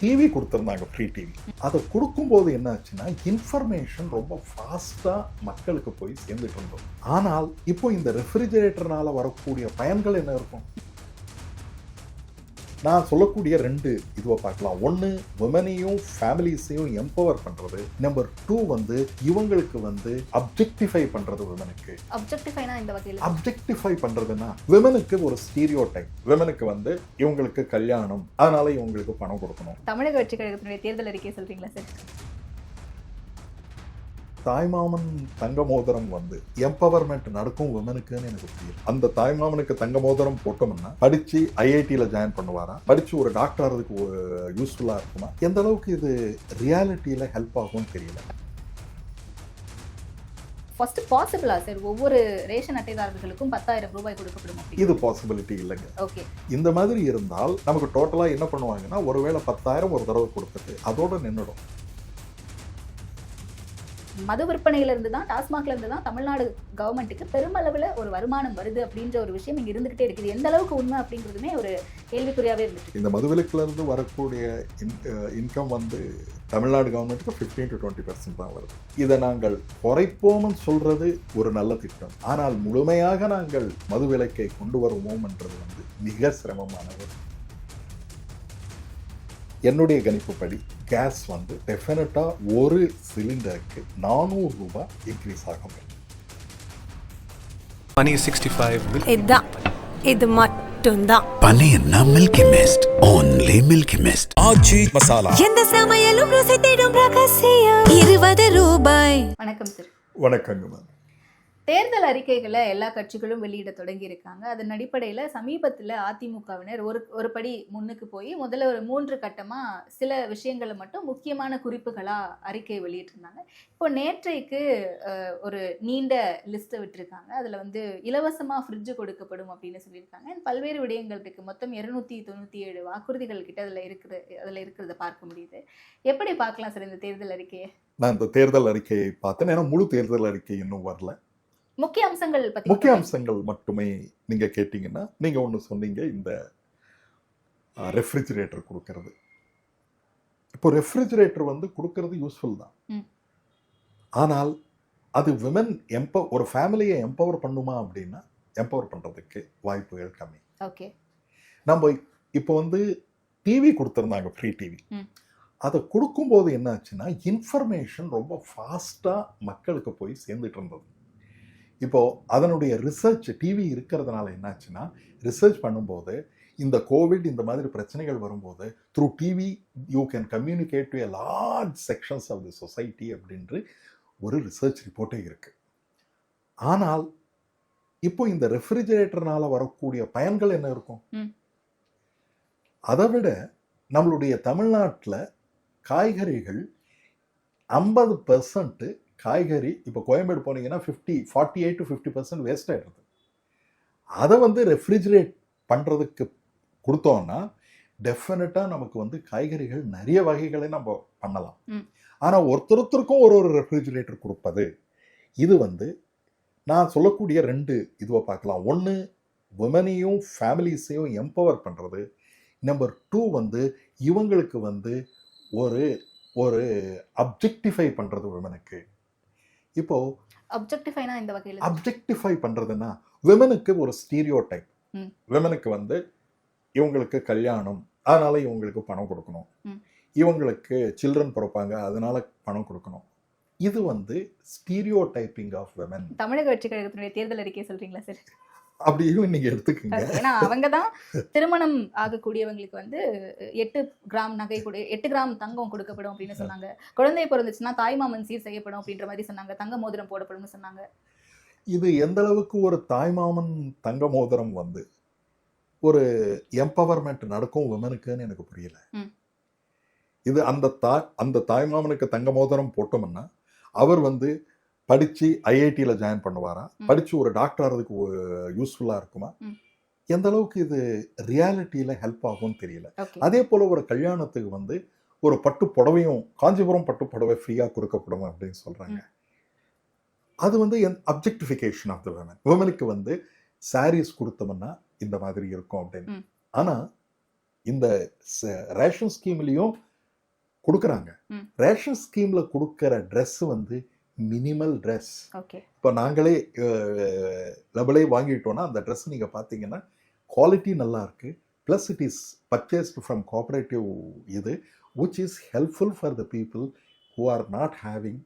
TV கொடுத்துருந்தாங்க, free TV. அதை கொடுக்கும்போது என்ன ஆச்சுன்னா, இன்ஃபர்மேஷன் ரொம்ப ஃபாஸ்ட்டாக மக்களுக்கு போய் சேர்ந்துட்டு இருந்தோம். ஆனால் இப்போ இந்த ரெஃப்ரிஜரேட்டர்னால வரக்கூடிய பயன்கள் என்ன இருக்கும்? நான் சொல்லக்கூடிய 2 இதுவை பார்க்கலாம். ஒன்று, விமனையும் ஃபேமிலிஸையும் எம்பவர் பண்ணுறது. நம்பர் 2 வந்து இவங்களுக்கு வந்து அப்ஜெக்டிஃபை பண்ணுறது. விமனுக்கு அப்ஜெக்டிஃபைனா இந்த வகையில் அப்ஜெக்டிஃபை பண்ணுறதுன்னா, விமனுக்கு ஒரு ஸ்டீரியோ டைப். விமனுக்கு வந்து இவங்களுக்கு கல்யாணம், அதனால இவங்களுக்கு பணம் கொடுக்கணும். தமிழக வெற்றி கழகத்தினுடைய தேர்தல் அறிக்கை சொல்றீங்களா சார்? தாய்மாமன் தங்க மோதிரம் வந்து எம்பவர்மெண்ட் நடக்கும் விமனுக்குன்னு எனக்கு புரியும். அந்த தாய்மாமனுக்கு தங்க மோதிரம் போட்டோம்னா படிச்சு ஐஐடியில ஜாயின் பண்ணுவாரா, படிச்சு ஒரு டாக்டர் ஆகிறதுக்கு ஒரு யூஸ்ஃபுல்லா இருக்குமா, எந்த அளவுக்கு இது ரியாலிட்டியில ஹெல்ப் ஆகும்னு தெரியல. ஃபர்ஸ்ட் பாசிபிளா சார் ஒவ்வொரு ரேஷன் அட்டைதாரர்களுக்கும் 10,000 ரூபாய் கொடுக்கப்படும்? இது பாசிபிலிட்டி இல்லைங்க. ஓகே, இந்த மாதிரி இருந்தால் நமக்கு டோட்டலா என்ன பண்ணுவாங்கன்னா, ஒருவேளை 10,000 ஒரு தடவை கொடுத்துட்டு அதோட நின்றுடும். மது விற்பனையில இருந்து தான், டாஸ்மாக்ல இருந்து தான் தமிழ்நாடு கவர்மெண்ட்டுக்கு பெருமளவில் ஒரு வருமானம் வருது அப்படின்ற ஒரு விஷயம் இங்க இருந்துகிட்டே இருக்குது. எந்த அளவுக்கு உண்மை அப்படிங்கிறதுமே ஒரு கேள்விக்குறியாவே இருந்துச்சு. இந்த மதுவிலக்குல இருந்து வரக்கூடிய இன்கம் வந்து தமிழ்நாடு கவர்மெண்ட்டுக்கு 15 to 20% தான் வருது. இதை நாங்கள் குறைப்போம்னு சொல்றது ஒரு நல்ல திட்டம். ஆனால் முழுமையாக நாங்கள் மதுவிலக்கை கொண்டு வருவோம் என்றது வந்து மிக சிரமமானது. என்னுடைய கணிப்புப்படி கேஸ் வந்து டெஃபினட்டா ஒரு சிலிண்டருக்கு 400 ரூபாய் இன்க்ரீஸ் ஆகும். Money is 65. இது மட்டும்தான். பனியன்னா Milky Mist, only Milky Mist. Aachi Masala. எந்த சமையலும் ருசி தேடும் ரகசியம் 20 ரூபாய். வணக்கம் சார். வணக்கங்க மேம். தேர்தல் அறிக்கைகளை எல்லா கட்சிகளும் வெளியிட தொடங்கி இருக்காங்க. அதன் அடிப்படையில் சமீபத்தில் அதிமுகவினர் ஒரு படி முன்னுக்கு போய் முதல்ல ஒரு 3 கட்டமாக சில விஷயங்களை மட்டும் முக்கியமான குறிப்புகளாக அறிக்கை வெளியிட்டிருந்தாங்க. இப்போ நேற்றைக்கு ஒரு நீண்ட லிஸ்ட்டை விட்டுருக்காங்க. அதில் வந்து இலவசமாக ஃப்ரிட்ஜு கொடுக்கப்படும் அப்படின்னு சொல்லியிருக்காங்க. பல்வேறு விடயங்கள் இருக்குது. மொத்தம் 297 வாக்குறுதிகள் கிட்ட அதில் இருக்கிறத பார்க்க முடியுது. எப்படி பார்க்கலாம் சார் இந்த தேர்தல் அறிக்கையை? நான் இந்த தேர்தல் அறிக்கையை பார்த்தேன். ஏன்னா முழு தேர்தல் அறிக்கை இன்னும் வரல. முக்கிய அம்சங்கள் மட்டுமே நீங்க கேட்டீங்கன்னா, நீங்க ஒன்று சொன்னீங்க, இந்த ரெஃப்ரிஜரேட்டர் கொடுக்கறது. இப்போ ரெஃப்ரிஜரேட்டர் வந்து கொடுக்கறது யூஸ்ஃபுல் தான். ஆனால் அது விமன் ஒரு ஃபேமிலியை எம்பவர் பண்ணுமா அப்படின்னா எம்பவர் பண்றதுக்கு வாய்ப்புகள் கம்மி. ஓகே, நம்ம இப்போ வந்து டிவி கொடுத்துருந்தாங்க, ஃப்ரீ டிவி. அதை கொடுக்கும்போது என்ன ஆச்சுன்னா, இன்ஃபர்மேஷன் ரொம்ப ஃபாஸ்டா மக்களுக்கு போய் சேர்ந்துட்டு இருந்தது. இப்போ அதனுடைய ரிசர்ச் டிவி இருக்கிறதுனால என்னாச்சுன்னா, ரிசர்ச் பண்ணும்போது இந்த கோவிட் இந்த மாதிரி பிரச்சனைகள் வரும்போது through TV you can communicate to a large sections of the society அப்படின்று ஒரு ரிசர்ச் ரிப்போர்ட்டே இருக்கு. ஆனால் இப்போ இந்த ரெஃப்ரிஜரேட்டர்னால வரக்கூடிய பயன்கள் என்ன இருக்கும்? அதை விட நம்மளுடைய தமிழ்நாட்டில் காய்கறிகள் 50% காய்கறி இப்போ கோயம்பேடு போனீங்கன்னா 48 to 50% வேஸ்ட் ஆகிடுது. அதை வந்து ரெஃப்ரிஜரேட் பண்ணுறதுக்கு கொடுத்தோம்னா டெஃபினட்டாக நமக்கு வந்து காய்கறிகள் நிறைய வகைகளை நம்ம பண்ணலாம். ஆனால் ஒருத்தருக்கும் ஒரு ரெஃப்ரிஜரேட்டர் கொடுப்பது, இது வந்து நான் சொல்லக்கூடிய 2 இதுவை பார்க்கலாம். ஒன்று, விமனையும் ஃபேமிலிஸையும் எம்பவர் பண்ணுறது. நம்பர் 2 வந்து இவங்களுக்கு வந்து ஒரு அப்ஜெக்டிஃபை பண்ணுறது விமனுக்கு. இப்போ அப்ஜெக்டிஃபைனா இந்த வகையில் அப்ஜெக்டிஃபை பண்றதுன்னா, விமனுக்கு ஒரு ஸ்டீரியோ டைப். விமனுக்கு வந்து இவங்களுக்கு கல்யாணம், அதனால இவங்களுக்கு பணம் கொடுக்கணும், இவங்களுக்கு சில்ட்ரன் பிறப்பாங்க அதனால பணம் கொடுக்கணும். இது வந்து ஸ்டீரியோ டைப்பிங் ஆஃப் விமன். தமிழக வெற்றி கழகத்தினுடைய தேர்தல் அறிக்கை சொல்றீங்களா சார்? அப்படியும் நீங்க எடுத்துக்கங்க. ஏன்னா அவங்க தான் திருமணம் ஆகக்கூடியவங்களுக்கு வந்து 8 கிராம் நகை 8 கிராம் தங்கம் கொடுக்கப்படும் அப்படின்னு சொன்னாங்க. குழந்தை பிறந்துச்சுன்னா தாய்மாமன் சீர் செய்யப்படும் அப்படின்ற மாதிரி சொன்னாங்க. தங்க மோதிரம் போடப்படும் சொன்னாங்க. இது எந்த அளவுக்கு ஒரு தாய்மாமன் தங்க மோதிரம் வந்து ஒரு எம்பவர்மெண்ட் நடக்கும் விமனுக்குன்னு எனக்கு புரியல. இது அந்த தாய்மாமனுக்கு தங்க மோதிரம் போட்டோம்னா அவர் வந்து படிச்சு ஐஐடியில ஜாயின் பண்ணுவாரா, படிச்சு ஒரு டாக்டர் ஆகிறதுக்கு யூஸ்ஃபுல்லா இருக்குமா, எந்த அளவுக்கு இது ரியாலிட்டியில ஹெல்ப் ஆகும்னு தெரியல. அதே போல ஒரு கல்யாணத்துக்கு வந்து ஒரு பட்டு புடவையும், காஞ்சிபுரம் பட்டு புடவை ஃப்ரீயா கொடுக்கப்படும் அப்படின்னு சொல்றாங்க. அது வந்து அப்ஜெக்டிஃபிகேஷன் ஆஃப் த விமன். விமனுக்கு வந்து சாரீஸ் கொடுத்தோம்னா இந்த மாதிரி இருக்கும் அப்படின்னு. ஆனா இந்த ரேஷன் ஸ்கீம்லயும் கொடுக்குறாங்க. ம். ரேஷன் ஸ்கீம்ல கொடுக்குற ட்ரெஸ் வந்து மினிமல் ட்ரெஸ். ஓகே. இப்போ நாங்களே லெவலே வாங்கிட்டோம்னா அந்த ட்ரெஸ் நீங்கள் பார்த்தீங்கன்னா குவாலிட்டி நல்லா இருக்கு. Plus it is purchased from cooperative இது which is helpful for the people who are not having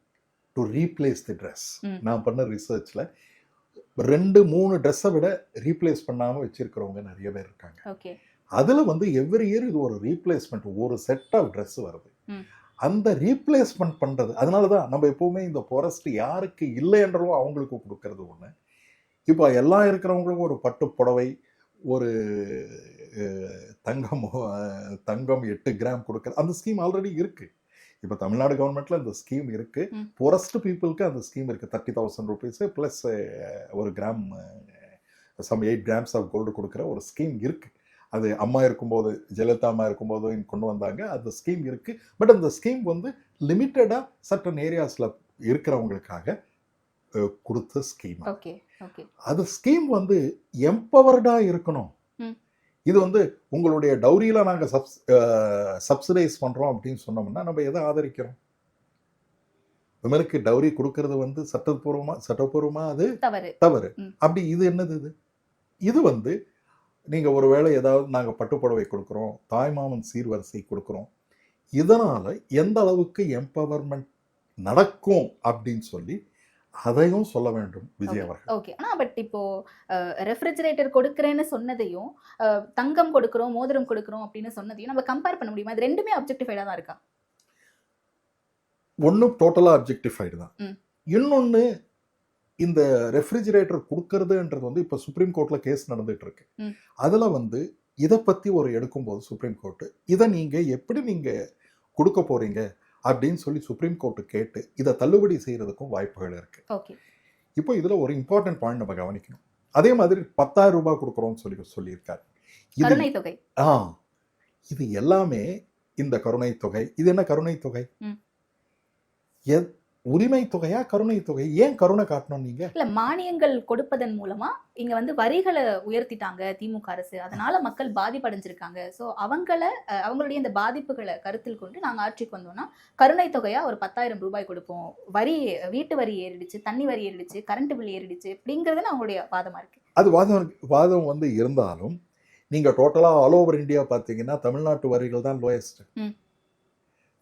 to replace the dress. நான் பண்ண ரிசர்ச்சில் 2-3 ட்ரெஸ்ஸை விட ரீப்ளேஸ் பண்ணாமல் வச்சிருக்கிறவங்க நிறைய பேர் இருக்காங்க. ஓகே. அதில் வந்து எவ்ரி இயர் இது ஒரு ரீப்ளேஸ்மெண்ட், ஒரு செட் ஆஃப் ட்ரெஸ் வருது. ம். அந்த ரீப்ளேஸ்மெண்ட் பண்ணுறது, அதனால தான் நம்ம எப்போவுமே இந்த ஃபாரஸ்ட் யாருக்கு இல்லைன்றவோ அவங்களுக்கு கொடுக்கறது ஒன்று. இப்போ எல்லாம் இருக்கிறவங்களுக்கும் ஒரு பட்டு புடவை, ஒரு தங்கம் 8 கிராம் கொடுக்குறது, அந்த ஸ்கீம் ஆல்ரெடி இருக்குது. இப்போ தமிழ்நாடு கவர்மெண்ட்டில் இந்த ஸ்கீம் இருக்குது. புவரஸ்ட் பீப்புளுக்கு அந்த ஸ்கீம் இருக்குது. 30,000 rupees ப்ளஸ் ஒரு gram some 8 grams of gold கொடுக்குற ஒரு ஸ்கீம் இருக்குது. அது அம்மா இருக்கும்போது, ஜெயலலிதா அம்மா இருக்கும்போது கொண்டு வந்தாங்க. அந்த ஸ்கீம் இருக்குது. பட் அந்த ஸ்கீம் வந்து லிமிட்டடாக சர்டன் ஏரியாஸில் இருக்கிறவங்களுக்காக கொடுத்த ஸ்கீம். ஓகே. ஓகே. அது ஸ்கீம் வந்து எம்பவர்டாக இருக்கணும். இது வந்து உங்களுடைய டௌரியில் நாங்கள் சப்சிடைஸ் பண்ணுறோம் அப்படின்னு சொன்னோம்னா நம்ம எதை ஆதரிக்கிறோம்? விமனுக்கு டௌரி கொடுக்கறது வந்து சட்டப்பூர்வமாக அது தவறு. அப்படி இது என்னது? இது வந்து நீங்கள் ஒரு வேளை ஏதாவது நாங்கள் பட்டுப்புடவை கொடுக்குறோம், தாய்மாமன் சீர்வரிசை கொடுக்குறோம், இதனால் எந்த அளவுக்கு எம்பவர்மெண்ட் நடக்கும் அப்படின்னு சொல்லி அதையும் சொல்ல வேண்டும் விஜய் அவர்கள். ஓகே. ஆனால் பட் இப்போ ரெஃப்ரிஜரேட்டர் கொடுக்குறேன்னு சொன்னதையும் தங்கம் கொடுக்குறோம், மோதிரம் கொடுக்குறோம் அப்படின்னு சொன்னதையும் நம்ம கம்பேர் பண்ண முடியுமா? இது ரெண்டுமே அப்ஜெக்டிஃபைடாக தான் இருக்கா? ஒன்றும் டோட்டலாக அப்ஜெக்டிஃபைடு தான். இன்னொன்று, இந்த ரெஃப்ரிஜரேட்டர் கொடுக்கறதுன்றது வந்து இப்போ சுப்ரீம் கோர்ட்டில் கேஸ் நடந்துட்டு இருக்கு. அதில் வந்து இதை பற்றி ஒரு எடுக்கும்போது சுப்ரீம் கோர்ட்டு இதை நீங்கள் எப்படி நீங்கள் கொடுக்க போகிறீங்க அப்படின்னு சொல்லி சுப்ரீம் கோர்ட்டு கேட்டு இதை தள்ளுபடி செய்கிறதுக்கும் வாய்ப்புகள் இருக்குது. ஓகே. இப்போ இதில் ஒரு இம்பார்ட்டன்ட் பாயிண்ட் நம்ம கவனிக்கணும். அதே மாதிரி 10,000 ரூபாய் கொடுக்குறோம்னு சொல்லியிருக்காரு. கருணை தொகை. இது எல்லாமே இந்த கருணை தொகை. இது என்ன கருணை தொகை? உரிமை தொகையா கருணை தொகை? ஏன் கருணை காட்டணும்? நீங்க இல்ல மானியங்கள் கொடுப்பதன் மூலமா இங்க வந்து வரிகளை உயர்த்திட்டாங்க திமுக அரசு, அதனால மக்கள் பாதிப்படைஞ்சிருக்காங்க. ஸோ அவங்களுடைய இந்த பாதிப்புகளை கருத்தில் கொண்டு நாங்க ஆட்சிக்கு வந்தோம்னா கருணை தொகையா ஒரு 10,000 ரூபாய் கொடுப்போம். வீட்டு வரி ஏறிடுச்சு, தண்ணி வரி ஏறிடுச்சு, கரண்ட் பில் ஏறிடுச்சு அப்படிங்கிறது அவங்களுடைய வாதமா இருக்கு. அது வாதம் வந்து இருந்தாலும் நீங்க டோட்டலா ஆல் ஓவர் இந்தியா பாத்தீங்கன்னா தமிழ்நாட்டு வரிகள் தான் லோயஸ்ட்.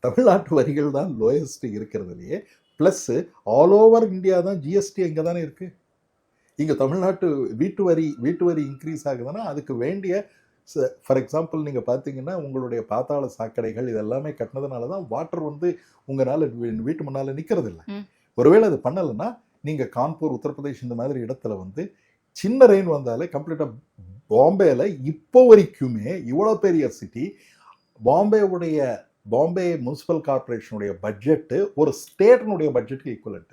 தமிழ்நாட்டு வரிகள் தான் லோயஸ்ட் இருக்கிறதுலையே. ப்ளஸ் ஆல் ஓவர் இந்தியா தான் ஜிஎஸ்டி இங்கே தானே இருக்குது. இங்கே தமிழ்நாட்டு வீட்டு வரி இன்க்ரீஸ் ஆகுதுன்னா அதுக்கு வேண்டிய, ஃபார் எக்ஸாம்பிள் நீங்கள் பார்த்தீங்கன்னா உங்களுடைய பாத்தாள சாக்கடைகள் இதெல்லாமே கட்டினதுனால தான் வாட்டர் வந்து உங்களால் வீட்டு முன்னால் நிற்கிறது இல்லை. ஒருவேளை அது பண்ணலைன்னா நீங்கள் கான்பூர், உத்தரப்பிரதேஷ் இந்த மாதிரி இடத்துல வந்து சின்ன ரெயின் வந்தாலே கம்ப்ளீட்டாக பாம்பேயில் இப்போ வரைக்குமே இவ்வளோ பெரிய சிட்டி, பாம்பே முனிசிபல் கார்பரேஷனுடைய பட்ஜெட்டு ஒரு ஸ்டேட்டினுடைய பட்ஜெட்டுக்கு ஈக்குவலண்ட்.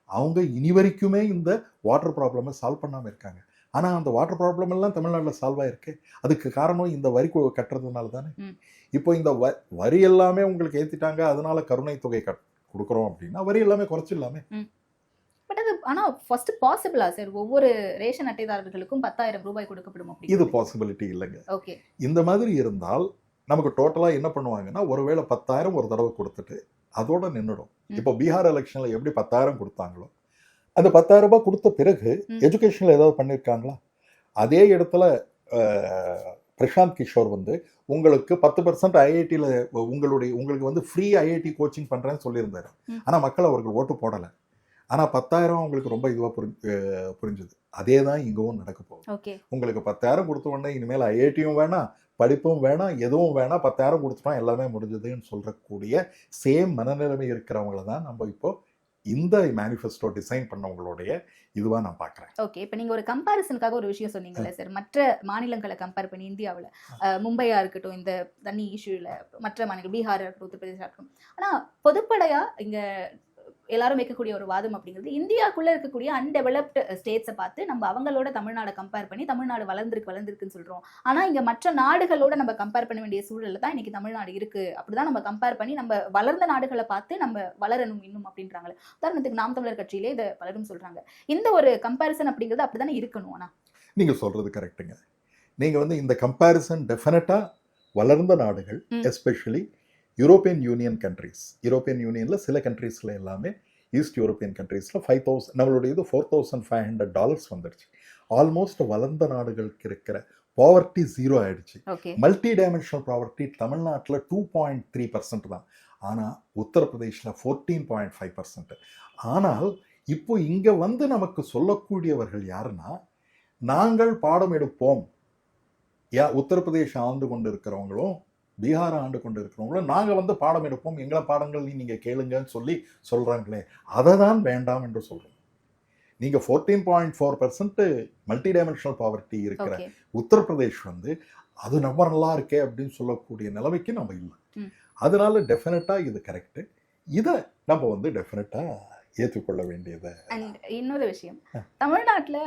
அவங்க இனி வரைக்குமே இந்த வாட்டர் ப்ராப்ளமை சால்வ் பண்ணாமல் இருக்காங்க. ஆனால் அந்த வாட்டர் ப்ராப்ளம் எல்லாம் தமிழ்நாட்டில் சால்வ் ஆயிருக்கு. அதுக்கு காரணம் இந்த வரி கட்டுறதுனால தானே. இப்போ இந்த வரி எல்லாமே உங்களுக்கு ஏற்றிட்டாங்க, அதனால கருணை தொகை கொடுக்குறோம் அப்படின்னா வரி எல்லாமே குறைச்சிடலாமே. பட் அது ஆனால் ஃபர்ஸ்ட் பாசிபிளா சார்? ஒவ்வொரு ரேஷன் அட்டைதாரர்களுக்கும் 10,000 ரூபாய் கொடுக்கப்படும். இது பாசிபிலிட்டி இல்லைங்க. ஓகே. இந்த மாதிரி இருந்தால் நமக்கு டோட்டலாக என்ன பண்ணுவாங்கன்னா ஒருவேளை 10,000 ஒரு தடவை கொடுத்துட்டு அதோட நின்றுடும். இப்போ பீகார் எலெக்ஷனில் எப்படி 10,000 கொடுத்தாங்களோ அந்த 10,000 ரூபாய் கொடுத்த பிறகு எஜுகேஷனில் ஏதாவது பண்ணியிருக்காங்களா? அதே இடத்துல பிரசாந்த் கிஷோர் வந்து உங்களுக்கு 10% ஐஐடியில் உங்களுக்கு வந்து ஃப்ரீ ஐஐடி கோச்சிங் பண்ணுறேன்னு சொல்லியிருந்தாரு. ஆனால் மக்கள் அவர்கள் ஓட்டு போடலை. ஆனால் 10,000 உங்களுக்கு ரொம்ப இதுவாக புரிஞ்சுது. அதே தான் இங்கவும் நடக்க போகுது. உங்களுக்கு 10,000 கொடுத்த உடனே இனிமேல் ஐஐடியும் வேணாம், படிப்பும் வேணாம், எதுவும் வேணாம், 10,000 கொடுத்துட்டோம் எல்லாமே முடிஞ்சதுன்னு சொல்றக்கூடிய சேம் மனநிலைமை இருக்கிறவங்கள தான் நம்ம இப்போ இந்த மேனிஃபெஸ்டோ டிசைன் பண்ணவங்களுடைய இதுவா நான் பார்க்குறேன். ஓகே. இப்போ நீங்கள் ஒரு கம்பேரிசனுக்காக ஒரு விஷயம் சொன்னீங்கல்ல சார், மற்ற மாநிலங்களை கம்பேர் பண்ணி இந்தியாவில் மும்பையா இருக்கட்டும், இந்த தண்ணி இஷ்யூவில், மற்ற மாநிலம் பீகாராக இருக்கட்டும், உத்தரப்பிரதேசா இருக்கட்டும், ஆனால் பொதுப்படையா இங்கே எல்லாரும் வைக்கக்கூடிய ஒரு வாதம் அப்படிங்கிறது இந்தியாவுக்குள்ள இருக்கக்கூடிய அன்டெவலப்டு ஸ்டேட்ஸை பார்த்து நம்ம அவங்களோட தமிழ்நாடை கம்பேர் பண்ணி தமிழ்நாடு வளர்ந்துருக்குன்னு சொல்றோம். ஆனா இங்க மற்ற நாடுகளோட நம்ம கம்பேர் பண்ண வேண்டிய சூழல்ல தான் இன்னைக்கு தமிழ்நாடு இருக்கு. அப்படிதான் நம்ம கம்பேர் பண்ணி நம்ம வளர்ந்த நாடுகளை பார்த்து நம்ம வளரணும் இன்னும் அப்படின்றாங்க. உதாரணத்துக்கு நாம் தமிழர் கட்சியிலே இதை பலரும் சொல்றாங்க. இந்த ஒரு கம்பேரிசன் அப்படிங்கிறது அப்படித்தானே இருக்கணும். ஆனா நீங்க சொல்றது கரெக்டுங்க. நீங்க வந்து இந்த கம்பேரிசன் டெஃபினட்டா வளர்ந்த நாடுகள், especially European Union countries, European யூனியனில் சில கண்ட்ரீஸில் எல்லாமே ஈஸ்ட் யூரோப்பியன் கண்ட்ரீஸில் 5,000, நம்மளுடைய இது $4,500 வந்துடுச்சு. ஆல்மோஸ்ட் வளர்ந்த நாடுகளுக்கு இருக்கிற பாவர்ட்டி 0 ஆயிடுச்சு. ஓகே மல்டி டைமென்ஷனல் ப்ராவர்ட்டி தமிழ்நாட்டில் 2.3% தான், ஆனால் உத்தரப்பிரதேசில் 14.5%. ஆனால் இப்போ இங்கே வந்து நமக்கு சொல்லக்கூடியவர்கள் யாருன்னா, நாங்கள் பாடம் எடுப்போம், உத்தரப்பிரதேச ஆண்டு கொண்டு இருக்கிறவங்களும் பீகார் ஆண்டு கொண்டு இருக்கிறவங்களும் நாங்கள் வந்து பாடம் எடுப்போம், எங்களை பாடங்கள் நீங்கள் கேளுங்கன்னு சொல்கிறாங்களே, அதை தான் வேண்டாம் என்று சொல்கிறோம். நீங்கள் 14.4% மல்டி டைமென்ஷனல் பாவர்ட்டி இருக்கிற ஓகே உத்தரப்பிரதேஷ் வந்து அது ரொம்ப நல்லா இருக்கே அப்படின்னு சொல்லக்கூடிய நிலைமைக்கு நம்ம இல்லை. ம். அதனால டெஃபினட்டாக இது கரெக்டு, இதை நம்ம வந்து டெஃபினட்டாக ஏற்றுக்கொள்ள வேண்டியது. அண்ட் இன்னொரு விஷயம், தமிழ்நாட்டுல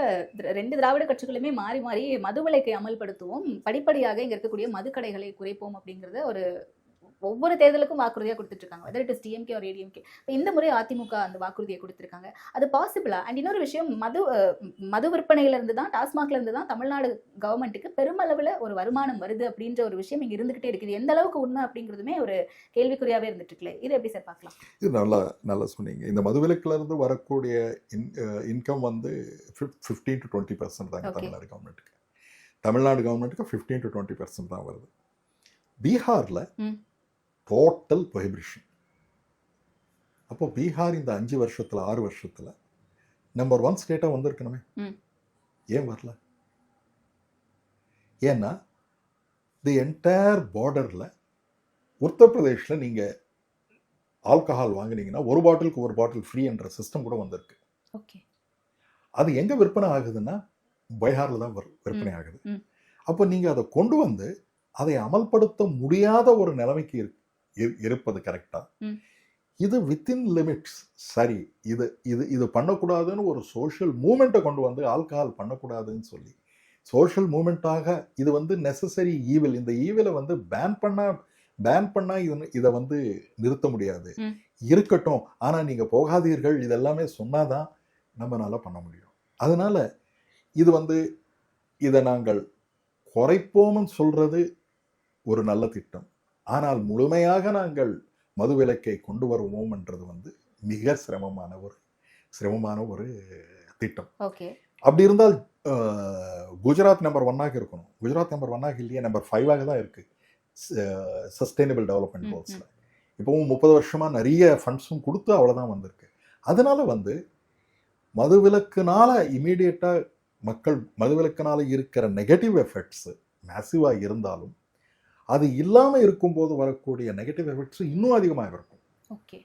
2 திராவிட கட்சிகளுமே மாறி மாறி மதுவிலக்கை அமல்படுத்துவோம், படிப்படியாக இங்க இருக்கக்கூடிய மதுக்கடைகளை குறைப்போம் அப்படிங்கறத ஒரு ஒவ்வொரு தேர்தலுக்கும் வாக்குறுதியா கொடுத்துட்டு இருக்காங்க. Whether it is DMK or ADMK. இந்த முறை அதிமுக அந்த வாக்குறுதியை கொடுத்திருக்காங்க. அது பாசிபிளா? அண்ட் இன்னொரு விஷயம், மது விற்பனையில இருந்து தான், டாஸ்மாக்ல இருந்து தான் தமிழ்நாடு கவர்மெண்ட்டுக்கு பெருமளவுல ஒரு வருமானம் வருது அப்படின்ற ஒரு விஷயம் இங்க இருந்துகிட்டே இருக்குது. எந்த அளவுக்கு உண்மை அப்படிங்கிறதுமே ஒரு கேள்விக்குறியாவே இருந்துட்டு இருக்குல்ல, இது எப்படி சார் பார்க்கலாம்? இது நல்லா சொன்னீங்க. இந்த மதுவிலக்குல இருந்து வரக்கூடிய இன்கம் வந்து 15 to 20% தாங்க Okay. தமிழ்நாடு கவர்மெண்ட்டுக்கு. தமிழ்நாடு கவர்மெண்ட்டுக்கு 15 to 20% தான் வருது. பீகார்ல ம். Total prohibition. அப்போ பீகார் இந்த 5 வருஷத்துல 6 வருஷத்துல நம்பர் 1 ஸ்டேட்டா வந்திருக்கணுமே, ம். ஏன் வரல? ஏன்னா தி என்டையர் பார்டர்ல உத்தரப்பிரதேஷ்ல நீங்க ஆல்கஹால் வாங்குனீங்கன்னா ஒரு பாட்டிலுக்கு ஒரு பாட்டில் ஃப்ரீ என்ற சிஸ்டம் கூட வந்திருக்கு. ஓகே அது எங்க விற்பனை ஆகுதுன்னா பீகார்ல தான் விற்பனை ஆகுது. ம். அப்போ நீங்க அதை கொண்டு வந்து அதை அமல்படுத்த முடியாத ஒரு நிலைமைக்கு இருப்பது கரெக்டா? ம். இது வித்தின் லிமிட்ஸ். சரி, இது இது இது பண்ணக்கூடாதுன்னு ஒரு சோஷியல் மூமெண்ட்டை கொண்டு வந்து ஆல்கஹால் பண்ணக்கூடாதுன்னு சொல்லி சோஷியல் மூமெண்ட்டாக இது வந்து நெசசரி ஈவில், இந்த ஈவிலை வந்து பேன் பண்ணா இதை வந்து நிறுத்த முடியாது. ம். இருக்கட்டும், ஆனா நீங்க போகாதீர்கள், இதெல்லாமே சொன்னாதான் நம்மளால பண்ண முடியும். அதனால இது வந்து இதை நாங்கள் குறைப்போம்னு சொல்றது ஒரு நல்ல திட்டம். ஆனால் முழுமையாக நாங்கள் மதுவிலக்கை கொண்டு வருவோம் என்றது வந்து மிக சிரமமான ஒரு திட்டம். ஓகே அப்படி இருந்தால் குஜராத் நம்பர் 1 இருக்கணும். குஜராத் நம்பர் 1 இல்லையே, நம்பர் 5 தான் இருக்கு சஸ்டைனபிள் டெவலப்மெண்ட் கோல்ஸ்ல. இப்போவும் 30 வருஷமா நிறைய ஃபண்ட்ஸும் கொடுத்து அவ்வளோதான் வந்திருக்கு. அதனால வந்து மதுவிலக்குனால இமீடியட்டா மக்கள் மதுவிலக்குனால இருக்கிற நெகட்டிவ் எஃபெக்ட்ஸ் மேசிவா இருந்தாலும் அது இல்லாம இருக்கும்போது வரக்கூடிய நெகட்டிவ் எஃபெக்ட்ஸ் இன்னும் அதிகமாக இருக்கும். ஓகே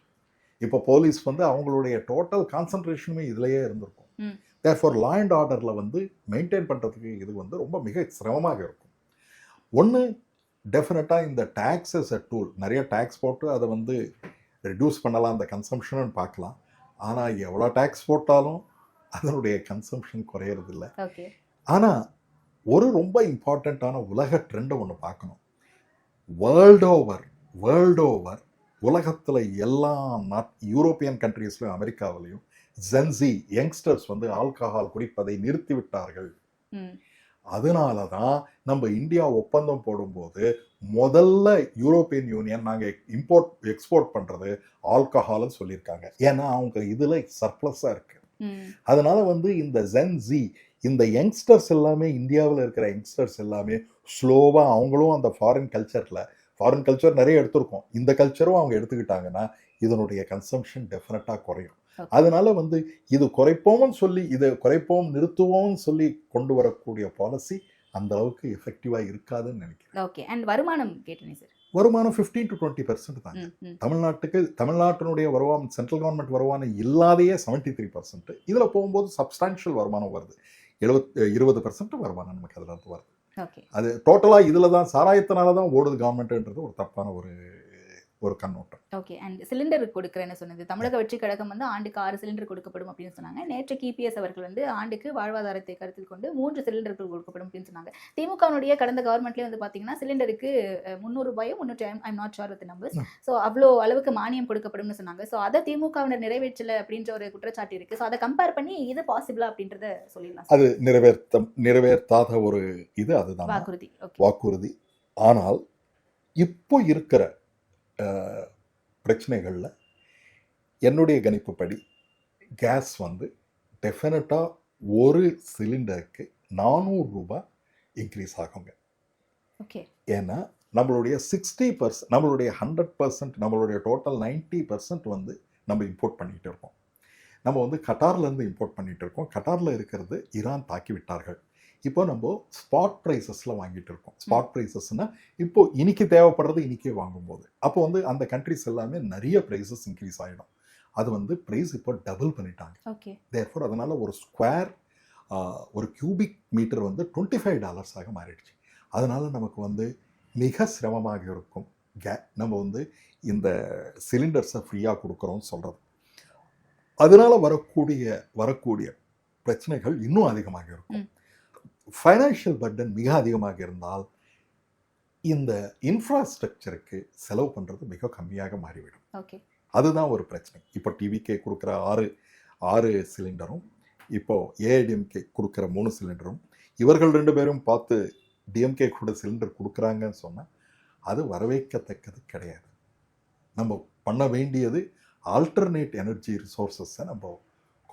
இப்போ போலீஸ் வந்து அவங்களுடைய டோட்டல் கான்சன்ட்ரேஷனுமே இதுலயே இருந்திருக்கும். ம். தேர்ஃபார் லா அண்ட் ஆர்டர்ல வந்து மெயின்டைன் பண்றதுக்கு இது வந்து ரொம்ப மிக சிரமமாக இருக்கும். ஒன்று, டெஃபினட்டாக இந்த டேக்ஸஸ் அ டூல், நிறைய டேக்ஸ் போட்டு அதை வந்து ரெடியூஸ் பண்ணலாம் அந்த கன்சம்ஷன் பார்க்கலாம். ஆனால் எவ்வளோ டேக்ஸ் போட்டாலும் அதனுடைய கன்சம்ஷன் குறையறதில்ல. ஓகே ஆனால் ஒரு ரொம்ப இம்பார்ட்டண்ட்டான உலக ட்ரெண்டை ஒன்று பார்க்கணும். வேர்ல்ட் ஓவர் உலகத்தில் எல்லா யூரோப்பியன் கண்ட்ரீஸ்லையும் அமெரிக்காவிலையும் ஜென்சி யங்ஸ்டர்ஸ் வந்து ஆல்கஹால் குடிப்பதை நிறுத்திவிட்டார்கள். ம். அதனால தான் நம்ம இந்தியா ஒப்பந்தம் போடும்போது முதல்ல யூரோப்பியன் யூனியன் நாங்கள் எக்ஸ்போர்ட் பண்ணுறது ஆல்கஹால்னு சொல்லியிருக்காங்க. ஏன்னா அவங்க இதில் சர்ப்ளஸாக இருக்கு. ம். அதனால வந்து இந்த ஜென்சி, இந்த யங்ஸ்டர்ஸ் எல்லாமே, இந்தியாவில் இருக்கிற யங்ஸ்டர்ஸ் எல்லாமே ஸ்லோவாக அவங்களும் அந்த ஃபாரின் கல்ச்சர் நிறைய எடுத்திருக்கோம், இந்த கல்ச்சரும் அவங்க எடுத்துக்கிட்டாங்கன்னா இதனுடைய கன்சம்ஷன் டெஃபினட்டாக குறையும். அதனால வந்து இது குறைப்போம் நிறுத்துவோம்னு சொல்லி கொண்டு வரக்கூடிய பாலிசி அந்த அளவுக்கு எஃபெக்டிவா இருக்காதுன்னு நினைக்கிறேன். ஓகே அண்ட் வருமானம் கேட்டேனே சார். வருமானம் 15 to 20% தாங்க. தமிழ்நாட்டினுடைய வருமானம், சென்ட்ரல் கவர்மெண்ட் வருமானம் இல்லாதையே 73%. இதுல போகும்போது சப்ஸ்டான்ஷியல் வருமானம் வருது. 20% வருமானம் நமக்கு அதுல இருந்து வருது. ஓகே அது டோட்டலா இதுல தான் சாராயத்தினால தான் ஓடுது கவர்மெண்ட்ன்றது ஒரு தப்பான ஒரு கண்ணோட்டம். ஓகே அண்ட் சிலிண்டர் கொடுக்குறேன்னு சொன்னது, தமிழக வெற்றி கழகம் வந்து ஆண்டுக்கு 6 சிலிண்டர் கொடுக்கப்படும் அப்படின்னு சொன்னாங்க. நேற்று கிபிஎஸ் அவர்கள் வந்து ஆண்டுக்கு வாழ்வாதாரத்தை கருத்தில் கொண்டு 3 சிலிண்டர்கள் கொடுக்கப்படும் அப்படின்னு சொன்னாங்க. திமுகனுடைய கடந்த கவர்மெண்ட்லேயே வந்து பார்த்தீங்கன்னா சிலிண்டருக்கு ₹300 I'm not sure with numbers. So அவ்வளோ அளவுக்கு மானியம் கொடுக்கப்படும்னு சொன்னாங்க. ஸோ அதை திமுகவினர் நிறைவேற்றல அப்படின்ற ஒரு குற்றச்சாட்டு இருக்கு. ஸோ அதை கம்பேர் பண்ணி இது பாசிபிளா அப்படின்றத சொல்லிடலாம். அது நிறைவேற்றாத ஒரு இது, அதுதான் வாக்குறுதி. வாக்குறுதி. ஆனால் இப்போ இருக்கிற பிரச்சனைகளில் என்னுடைய கணிப்புப்படி கேஸ் வந்து டெஃபினட்டாக ஒரு சிலிண்டருக்கு 400 ரூபாய் இன்க்ரீஸ் ஆகுங்க. ஓகே. ஏன்னா நம்மளுடைய 60%, நம்மளுடைய 100%, நம்மளுடைய டோட்டல் 90% வந்து நம்ம இம்போர்ட் பண்ணிகிட்டு இருக்கோம். நம்ம வந்து கட்டார்லேருந்து இம்போர்ட் பண்ணிகிட்டு இருக்கோம். கட்டாரில் இருக்கிறது ஈரான் தாக்கி விட்டார்கள். இப்போ நம்ம ஸ்பாட் ப்ரைஸஸில் வாங்கிட்டு இருக்கோம். ஸ்பாட் ப்ரைஸஸ்னால் இப்போ இன்னைக்கு தேவைப்படுறது இன்றைக்கே வாங்கும்போது அப்போ வந்து அந்த கண்ட்ரிஸ் எல்லாமே நிறைய ப்ரைஸஸ் இன்க்ரீஸ் ஆகிடும். அது வந்து ப்ரைஸ் இப்போ டபுள் பண்ணிட்டாங்க. ஓகே. தேர்ஃபோர் அதனால் ஒரு ஸ்கொயர் ஒரு கியூபிக் மீட்டர் வந்து $25 மாறிடுச்சு. அதனால் நமக்கு வந்து மிக சிரமமாக இருக்கும். நம்ம வந்து இந்த சிலிண்டர்ஸை ஃப்ரீயாக கொடுக்குறோம்னு சொல்கிறது. அதனால் வரக்கூடிய பிரச்சனைகள் இன்னும் அதிகமாக இருக்கும். ஃபைனான்ஷியல் பர்டன் மிக அதிகமாக இருந்தால் இந்த இன்ஃப்ராஸ்ட்ரக்சருக்கு செலவு பண்ணுறது மிக கம்மியாக மாறிவிடும். ஓகே. அதுதான் ஒரு பிரச்சனை. இப்போ டிவிகே கொடுக்குற 6 சிலிண்டரும், இப்போ ஏஐடிஎம்கே கொடுக்குற 3 சிலிண்டரும், இவர்கள் 2 பேரும் பார்த்து டிஎம்கே கூட சிலிண்டர் கொடுக்குறாங்கன்னு சொன்னால் அது வரவேற்கத்தக்கது கிடையாது. நம்ம பண்ண வேண்டியது ஆல்டர்னேட் எனர்ஜி ரிசோர்ஸஸை நம்ம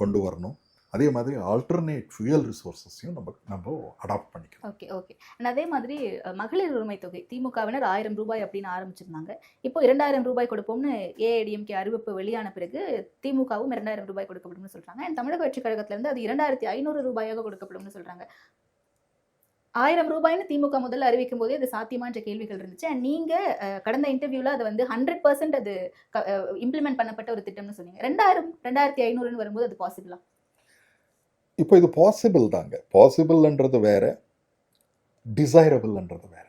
கொண்டு வரணும். அதே மாதிரி ஆல்டர்னேட் ஃபியூயல் ரிசோர்ஸஸையும் நம்ம அடாப்ட் பண்ணிக்கணும். ஓகே. ஓகே. அண்ட் அதே மாதிரி மகளிர் உரிமை தொகை திமுகவினர் 1000 ரூபாய் அப்படின்னு ஆரம்பிச்சிருந்தாங்க. இப்போ 2000 ரூபாய் கொடுப்போம்னு ஏஐடிஎம்கே அறிவிப்பு வெளியான பிறகு திமுகவும் 2000 ரூபாய் கொடுக்கப்படும்னு சொல்றாங்க. அண்ட் தமிழக வெற்றி கழகத்திலிருந்து அது 2500 ரூபாயாக கொடுக்கப்படும்னு சொல்றாங்க. 1000 ரூபாய்னு திமுக முதல்ல அறிவிக்கும் போதே அது சாத்தியமான்ற கேள்விகள் இருந்துச்சு. அண்ட் நீங்க கடந்த இன்டர்வியூல அது வந்து 100% அது இம்ப்ளிமெண்ட் பண்ணப்பட்ட ஒரு திட்டம்னு சொன்னீங்க. 2000 2500ன்னு வரும்போது அது பாசிபிளா? இப்போ இது பாசிபிள் தாங்க. பாசிபிள்ன்றது வேற, டிசைரபிள்ன்றது வேற.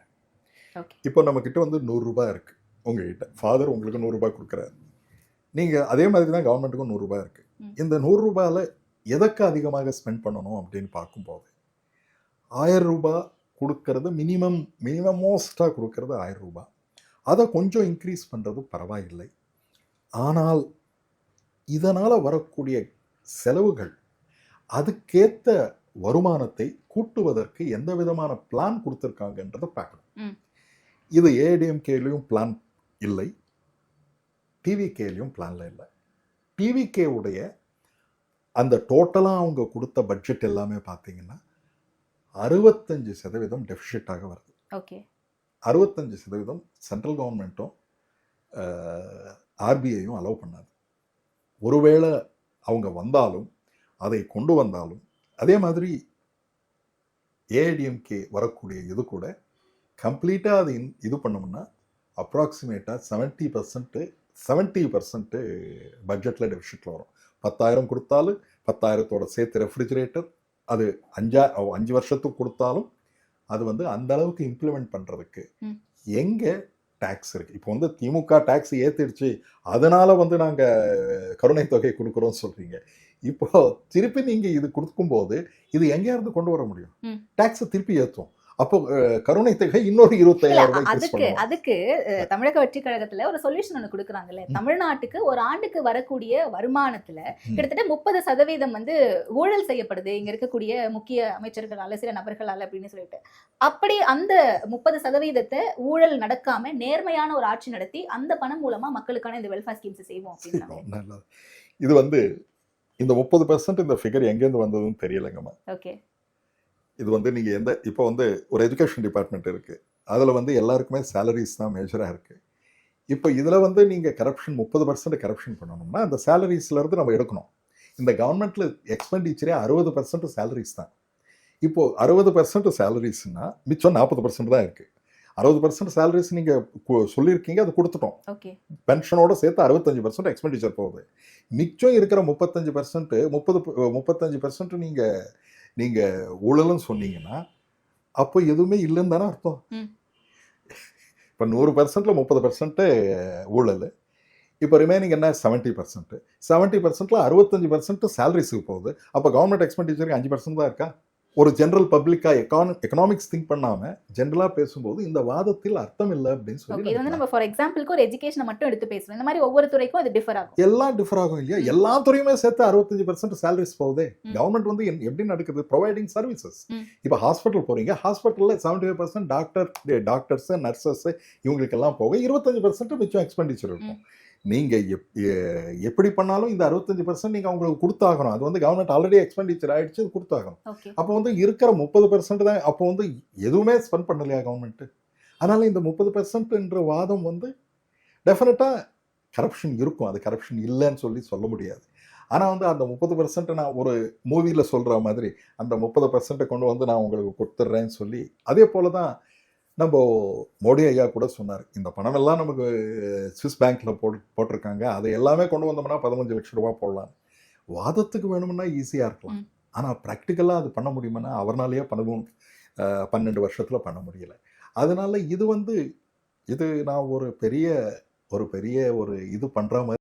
இப்போ நம்மக்கிட்ட வந்து 100 ரூபாய் இருக்கு உங்ககிட்ட. ஃபாதர் உங்களுக்கு 100 ரூபாய் கொடுக்குறாரு. நீங்கள் அதே மாதிரி தான் கவர்மெண்ட்டுக்கும் 100 ரூபாய் இருக்கு. இந்த 100 ரூபாயில் எதற்கு அதிகமாக ஸ்பெண்ட் பண்ணணும் அப்படின்னு பார்க்கும்போது 1000 ரூபாய் கொடுக்கறது மினிமமோஸ்டாக கொடுக்கறது 1000 ரூபாய். அதை கொஞ்சம் இன்க்ரீஸ் பண்ணுறது பரவாயில்லை. ஆனால் இதனால் வரக்கூடிய செலவுகள் அதுக்கேற்ற வருமானத்தை கூட்டுவதற்கு எந்த விதமான பிளான் கொடுத்துருக்காங்கன்றதை பார்க்கணும். இது ஏடிஎம்கேலையும் பிளான் இல்லை, டிவிகேலையும் பிளான்ல இல்லை. டிவிகேவுடைய அந்த டோட்டலாக அவங்க கொடுத்த பட்ஜெட் எல்லாமே பார்த்தீங்கன்னா 65% டெஃபிஷிட்டாக வருது. ஓகே. 65% சென்ட்ரல் கவர்மெண்ட்டும் ஆர்பிஐயும் அலோவ் பண்ணாது. ஒருவேளை அவங்க வந்தாலும் அதை கொண்டு வந்தாலும் அதே மாதிரி ஏஐடிஎம்கே வரக்கூடிய இது கூட கம்ப்ளீட்டாக அது இது பண்ணோம்னா அப்ராக்சிமேட்டாக 70% பட்ஜெட்டில் டெஃபிஷிட்டில் வரும். 10,000 கொடுத்தாலும் 10,000 சேர்த்து ரெஃப்ரிஜிரேட்டர் அது 5 வருஷத்துக்கு கொடுத்தாலும் அது வந்து அந்த அளவுக்கு இம்ப்ளிமெண்ட் பண்ணுறதுக்கு எங்கே டேக்ஸ் இருக்குது. இப்போ வந்து திமுக டேக்ஸ் ஏற்றிடுச்சு அதனால் வந்து நாங்கள் கருணை தொகை கொடுக்குறோன்னு சொல்கிறீங்க. இப்போ திருப்பி நீங்கள் இது கொடுக்கும்போது இது எங்கேயாருந்து கொண்டு வர முடியும்? டேக்ஸை திருப்பி ஏற்றும். அப்போ கருணை தொகை இன்னொரு 25,000. அதுக்கு தமிழக வெற்றி கழகத்துல ஒரு சொல்யூஷன் ஒன்று கொடுக்குறாங்கல்ல. தமிழ்நாட்டுக்கு ஒரு ஆண்டுக்கு வரக்கூடிய வருமானத்துல கிட்டத்தட்ட 30% வந்து ஊழல் செய்யப்படுது இங்க இருக்கக்கூடிய முக்கிய அமைச்சர்களால சில நபர்களால அப்படின்னு சொல்லிட்டு, அப்படி அந்த 30% ஊழல் நடக்காம நேர்மையான ஒரு ஆட்சி நடத்தி அந்த பணம் மூலமா மக்களுக்கான இந்த வெல்ஃபேர் ஸ்கீம்ஸ் செய்வோம் அப்படின்னு. இது வந்து இந்த 30% இந்த ஃபிகர் எங்கேருந்து வந்ததுன்னு தெரியலங்கம்மா. ஓகே. இது வந்து நீங்கள் இப்போ வந்து ஒரு எஜுகேஷன் டிபார்ட்மெண்ட் இருக்குது, அதில் வந்து எல்லாருக்குமே சேலரிஸ் தான் மேஜராக இருக்குது. இப்போ இதில் வந்து நீங்கள் 30% கரப்ஷன் பண்ணணும்னா அந்த சேலரிஸ்லேருந்து நம்ம எடுக்கணும். இந்த கவர்மெண்ட்டில் எக்ஸ்பெண்டிச்சரே 60% சேலரிஸ் தான். இப்போது 60% சேலரிஸ்னால் மிச்சம் 40% தான் இருக்குது. 60% சேலரிஸ் நீங்கள் சொல்லியிருக்கீங்க, அது கொடுத்துட்டோம். பென்ஷனோட சேர்த்து 65% எக்ஸ்பெண்டிச்சர் போகுது. மிச்சம் இருக்கிற 35% நீங்கள் ஊழல்னு சொன்னீங்கன்னா அப்போ எதுவுமே இல்லைன்னு தானே அர்த்தம். இப்போ 100%ல் 30% ஊழல். இப்போ ரிமைனிங் என்ன 70%ல் 65% சேலரிஸுக்கு போகுது. அப்போ கவர்மெண்ட் எக்ஸ்பெண்டிச்சருக்கு 5% தான் இருக்கா? ஒரு ஜெனரல் பப்ளிக்கா எக்கனாமிக்ஸ் திங்க் பண்ணாம ஜெனரலா பேசும்போது இந்த வாதத்தில் அர்த்தம் இல்லை அப்படின்னு ஓகே, இது சொல்லி வந்து நம்ம ஃபார் எக்ஸாம்பிளுக்கு ஒரு எஜுகேஷனை மட்டும் எடுத்து பேசுறோம். இந்த மாதிரி ஒவ்வொரு துறைக்கும் அது டிஃபர் ஆகும். எல்லாம் டிஃபர் ஆகும் இல்லையா? எல்லா துறையுமே சேர்த்து 65% சேலரிஸ் போகுதே. கவர்மெண்ட் வந்து எப்படி நடக்குது? Providing services. இப்போ ஹாஸ்பிட்டல் போறீங்க, ஹாஸ்பிட்டல்ல 75% டாக்டர்ஸ் நர்சஸ் இவங்களுக்கு எல்லாம் போக 25% மிச்சம் எக்ஸ்பெண்டிச்சர் இருக்கும். நீங்க எப்படி பண்ணாலும் இந்த 65% நீங்க அவங்களுக்கு கொடுத்தாகணும். அது வந்து கவர்மெண்ட் ஆல்ரெடி எக்ஸ்பெண்டிச்சர் ஆயிடுச்சு, அது கொடுத்தாகணும். ஓகே, அப்போ வந்து இருக்கிற 30% தான் அப்போ வந்து எதுவுமே ஸ்பெண்ட் பண்ணலையா கவர்மெண்ட்? அதனால இந்த 30% வாதம் வந்து டெஃபினட்டா கரப்ஷன் இருக்கும். அது கரப்ஷன் இல்லைன்னு சொல்ல முடியாது. ஆனால் வந்து அந்த 30% நான் ஒரு மூவியில் சொல்கிற மாதிரி அந்த 30% கொண்டு வந்து நான் உங்களுக்கு கொடுத்துட்றேன்னு சொல்லி, அதே போல தான் நம்ம மோடி ஐயா கூட சொன்னார், இந்த பணம் எல்லாம் நமக்கு ஸ்விஸ் பேங்க்ல போட்டிருக்காங்க, அதை எல்லாமே கொண்டு வந்தோம்னா 15 லட்சம் ரூபாய் போடலாம். வாதத்துக்கு வேணும்னா ஈஸியாக இருக்கலாம், ஆனால் ப்ராக்டிக்கலாக அது பண்ண முடியுமானா அவர்னாலேயே 12 வருஷத்தில் பண்ண முடியல. அதனால இது நான் ஒரு பெரிய இது பண்ணுற மாதிரி